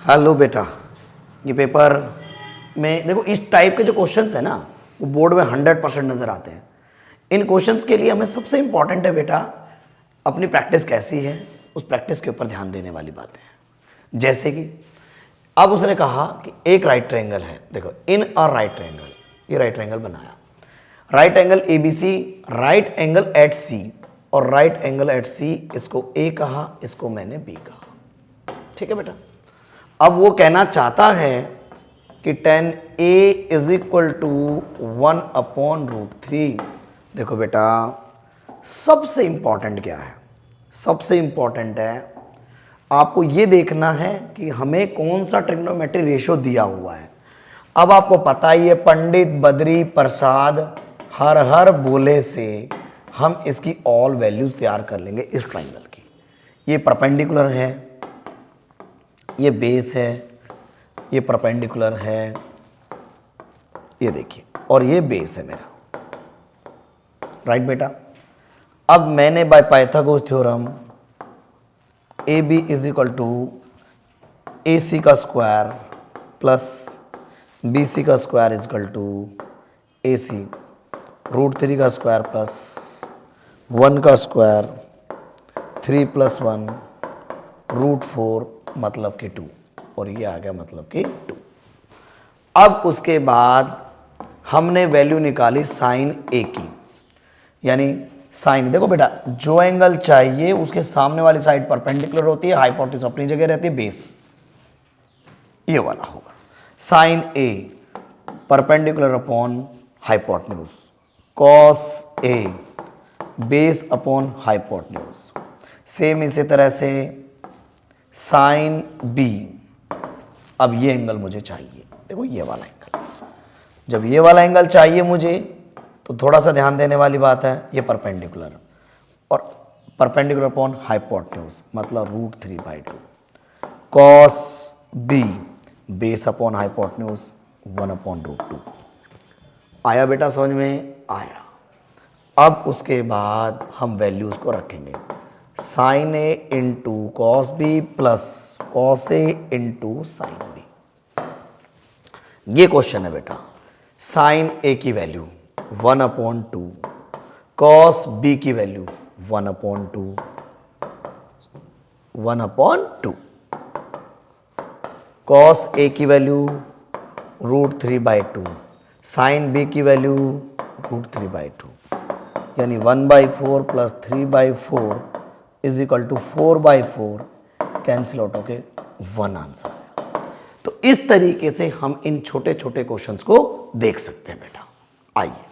Hello बेटा, ये paper में देखो इस टाइप के जो क्वेश्चंस है ना वो बोर्ड में 100% नज़र आते हैं। इन क्वेश्चंस के लिए हमें सबसे इंपॉर्टेंट है बेटा अपनी प्रैक्टिस कैसी है, उस प्रैक्टिस के ऊपर ध्यान देने वाली बातें हैं। जैसे कि अब उसने कहा कि एक राइट ट्रायंगल है, देखो इन अ राइट ट्रायंगल, ये राइट ट्रायंगल बनाया, right angle ABC, right angle at C और राइट एंगल एट C, इसको A कहा, इसको मैंने B कहा। ठीक है बेटा। अब वो कहना चाहता है कि tan A is equal to 1/√3। देखो बेटा सबसे इंपॉर्टेंट क्या है, सबसे इंपॉर्टेंट है आपको ये देखना है कि हमें कौन सा ट्रिग्नोमेट्री रेशियो दिया हुआ है। अब आपको पता ही है पंडित बद्री प्रसाद हर हर बोले से हम इसकी ऑल वैल्यूज तैयार कर लेंगे इस ट्रायंगल की। ये परपेंडिकुलर है, ये बेस है, ये परपेंडिकुलर है, ये देखिए, और ये बेस है मेरा। राइट बेटा। अब मैंने by Pythagoras theorem AB is equal to AC का स्क्वायर प्लस BC का square is equal to AC, √3 का स्क्वायर प्लस 1 का स्क्वायर, 3 + 1 √4 मतलब कि 2, और ये आ गया मतलब कि 2। अब उसके बाद हमने वैल्यू निकाली साइन A की, यानी साइन, देखो बेटा जो एंगल चाहिए उसके सामने वाली साइड परपेंडिकुलर होती है, हाइपोटेन्यूज अपनी जगह रहती है, बेस ये वाला होगा। Sine A perpendicular upon hypotenuse, cos A base upon hypotenuse. Same इसी तरह से साइन B, अब ये एंगल मुझे चाहिए, देखो ये वाला एंगल, जब ये वाला एंगल चाहिए मुझे तो थोड़ा सा ध्यान देने वाली बात है, ये परपेंडिकुलर और परपेंडिकुलर अपॉन हाइपोटेन्यूज मतलब √3/2, cos B base upon hypotenuse 1/√2। आया बेटा समझ में? आया। अब उसके बाद हम वैल्यूज को रखेंगे, sine A into cos B plus cos A into sine B। ये क्वेश्चन है बेटा। साइन A की वैल्यू 1/2, कॉस B की वैल्यू 1/2, कॉस A की वैल्यू √3/2, साइन B की वैल्यू √3/2, यानी 1/4 plus 3/4 is equal to 4/4, cancel out होके 1 आंसर है। तो इस तरीके से हम इन छोटे छोटे क्वेश्चंस को देख सकते हैं बेटा। आइए